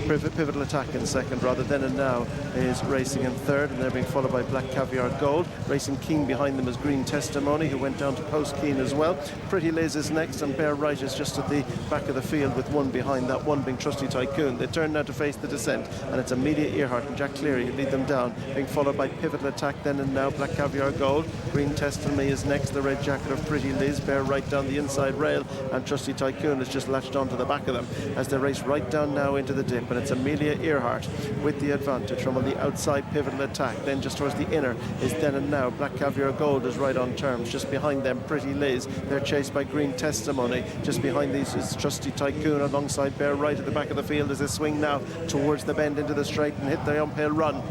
Pivotal Attack in second, rather. Then and Now is racing in third, and they're being followed by Black Caviar Gold. Racing Keen behind them is Green Testimony, who went down to post Keen as well. Pretty Liz is next, and Bear Right is just at the back of the field with one behind, that one being Trusty Tycoon. They turn now to face the descent, and it's Amelia Earhart and Jack Cleary who lead them down, being followed by Pivotal Attack, Then and Now, Black Caviar Gold. Green Testimony is next, the red jacket of Pretty Liz. Bear Right down the inside rail, and Trusty Tycoon is just latched onto the back of them as they race right down now into the dip, and it's Amelia Earhart with the advantage from on the outside. Pivotal Attack, then just towards the inner is Then and Now. Black Caviar Gold is right on terms. Just behind them, Pretty Liz. They're chased by Green Testimony. Just behind these is Trusty Tycoon alongside Bear Right at the back of the field as they swing now towards the bend into the straight and hit the uphill run.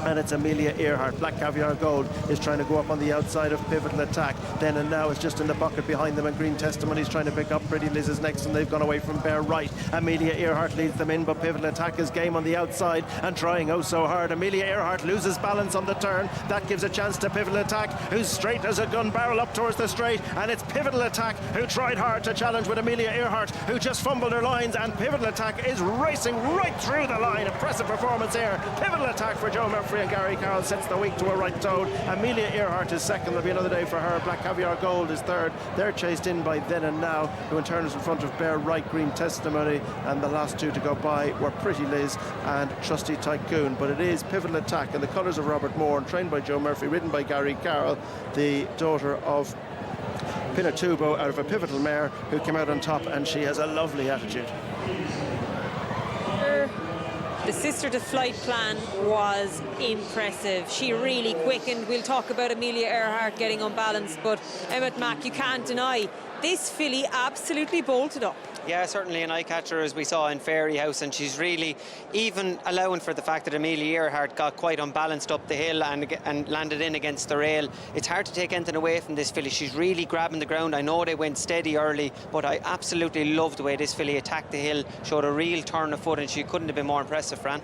And it's Amelia Earhart. Black Caviar Gold is trying to go up on the outside of Pivotal Attack. Then and Now is just in the bucket behind them, and Green Testimony is trying to pick up. Pretty Liz is next, and they've gone away from Bear Right. Amelia Earhart leads them in, but Pivotal Attack is game on the outside and trying oh so hard. Amelia Earhart loses balance on the turn. That gives a chance to Pivotal Attack, who's straight as a gun barrel up towards the straight, and it's Pivotal Attack who tried hard to challenge with Amelia Earhart, who just fumbled her lines, and Pivotal Attack is racing right through the line. Impressive performance here. Pivotal Attack for Joe Murphy and Gary Carroll sets the week to a right toad. Amelia Earhart is second. There'll be another day for her. Black Caviar Gold is third. They're chased in by Then and Now, who in turn is in front of Bear Right, Green Testimony, and the last two to go by were Pretty Liz and Trusty Tycoon. But it is Pivotal Attack in the colours of Robert Moore, and trained by Joe Murphy, ridden by Gary Carroll, the daughter of Pinatubo out of a Pivotal mare, who came out on top, and she has a lovely attitude. The Sister to Flight plan was impressive. She really quickened. We'll talk about Amelia Earhart getting unbalanced, but Emmett Mack, you can't deny this filly absolutely bolted up. Yeah, certainly an eye-catcher, as we saw in Fairy House, and she's really, even allowing for the fact that Amelia Earhart got quite unbalanced up the hill and landed in against the rail. It's hard to take anything away from this filly. She's really grabbing the ground. I know they went steady early, but I absolutely love the way this filly attacked the hill, showed a real turn of foot, and she couldn't have been more impressive, Fran.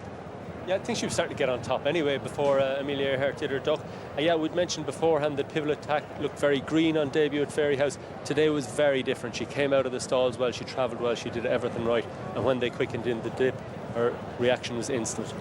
Yeah, I think she was starting to get on top anyway before Amelia Earhart did her duck. Yeah, we'd mentioned beforehand that Pivotal Attack looked very green on debut at Fairy House. Today was very different. She came out of the stalls well, she travelled well, she did everything right. And when they quickened in the dip, her reaction was instant.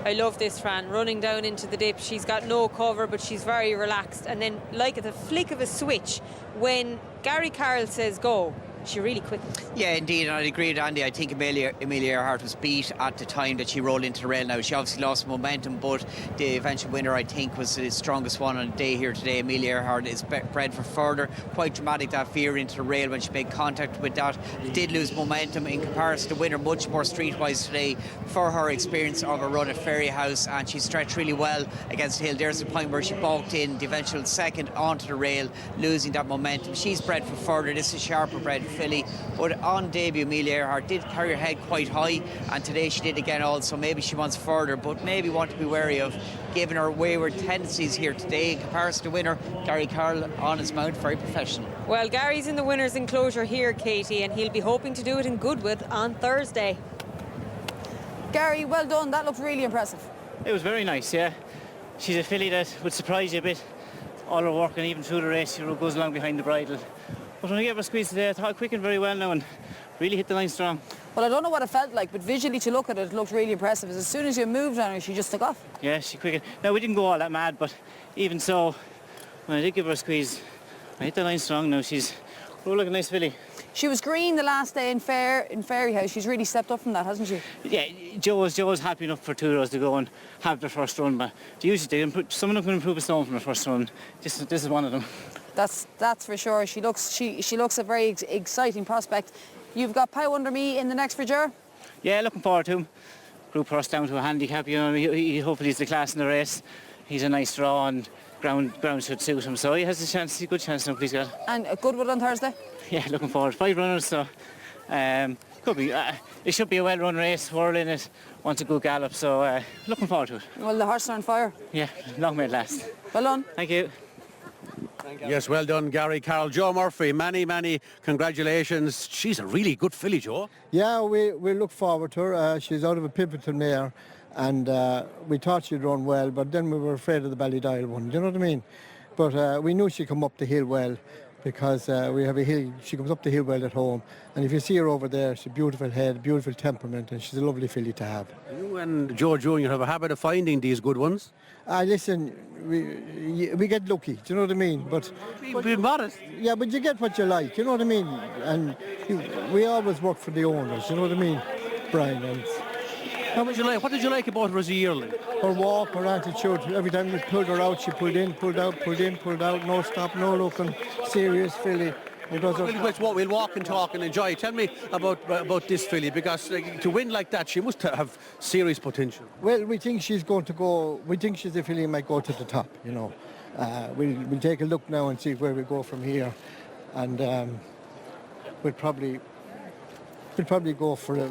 I love this, Fran, running down into the dip. She's got no cover, but she's very relaxed. And then, like at the flick of a switch, when Gary Carroll says go, she really quickened. Yeah, indeed, and I'd agree with Andy. I think Amelia Earhart was beat at the time that she rolled into the rail. Now, she obviously lost momentum, but the eventual winner, I think, was the strongest one on the day here today. Amelia Earhart is bred for further. Quite dramatic, that veer into the rail when she made contact with that. Did lose momentum in comparison to the winner, much more streetwise today for her experience of a run at Fairy House, and she stretched really well against the hill. There's the point where she balked in the eventual second onto the rail, losing that momentum. She's bred for further. This is sharper bred filly, but on debut Amelia Earhart did carry her head quite high, and today she did again also. Maybe she wants further, but maybe want to be wary of giving her wayward tendencies here today. In comparison to winner Gary Carroll on his mount, very professional. Well, Gary's in the winner's enclosure here, Katie, and he'll be hoping to do it in Goodwood on Thursday. Gary, well done. That looked really impressive. It was very nice, yeah. She's a filly that would surprise you a bit. All her work, and even through the race, she goes along behind the bridle. But when I gave her a squeeze today, I thought it quickened very well now and really hit the line strong. Well, I don't know what it felt like, but visually to look at it, it looked really impressive. As soon as you moved on her, she just took off. Yeah, she quickened. Now, we didn't go all that mad, but even so, when I did give her a squeeze, I hit the line strong now. She's like a nice filly. She was green the last day in Fairy House. She's really stepped up from that, hasn't she? Yeah, Joe's happy enough for 2 rows to go and have their first run, but some of them can improve a stone from their first run. This is one of them. That's for sure. She looks a very exciting prospect. You've got Pow Under Me in the next Virgin? Yeah, looking forward to him. Group horse down to a handicap, you know. He hopefully he's the class in the race. He's a nice draw and ground should suit him, so he has a chance. A good chance now, please God. And a Goodwood on Thursday? Yeah, looking forward. 5 runners, so could be. It should be a well-run race. Whirling it, wants a good gallop, so looking forward to it. Well, the horse are on fire. Yeah, long may it last. Well done. Thank you. Yes, well done, Gary Carroll. Joe Murphy, many congratulations. She's a really good filly, Joe. Yeah, we look forward to her. She's out of a pivotal mare, and we thought she'd run well, but then we were afraid of the Ballydial one, do you know what I mean? But we knew she'd come up the hill well. because we have a hill. She comes up the hill well at home, and if you see her over there, she's a beautiful head, beautiful temperament, and she's a lovely filly to have. You and Joe Jr. have a habit of finding these good ones. Listen, we get lucky, do you know what I mean? But Be modest. yeah, but you get what you like, you know what I mean? And we always work for the owners, you know what I mean, Brian? And What did you like about her as a yearling? her walk, her attitude, every time we pulled her out, she pulled in, pulled out, pulled in, pulled out, no stop, no looking, serious filly. We'll walk and talk and enjoy. Tell me about this filly, because to win like that, she must have serious potential. Well, we think she's going to go, we think she's a filly who might go to the top, you know. We'll take a look now and see where we go from here. And we'll probably go for a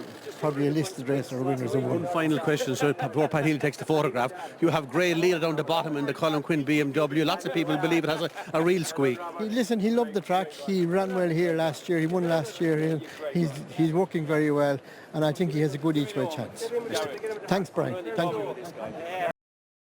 listed race or winners of One final question, so before Pat Healy takes the photograph. You have Grey leader down the bottom in the COLM QUINN BMW. Lots of people believe it has a real squeak. He loved the track. He ran well here last year. He won last year. He's working very well, and I think he has a good each way chance. Thanks, Brian. Thank you.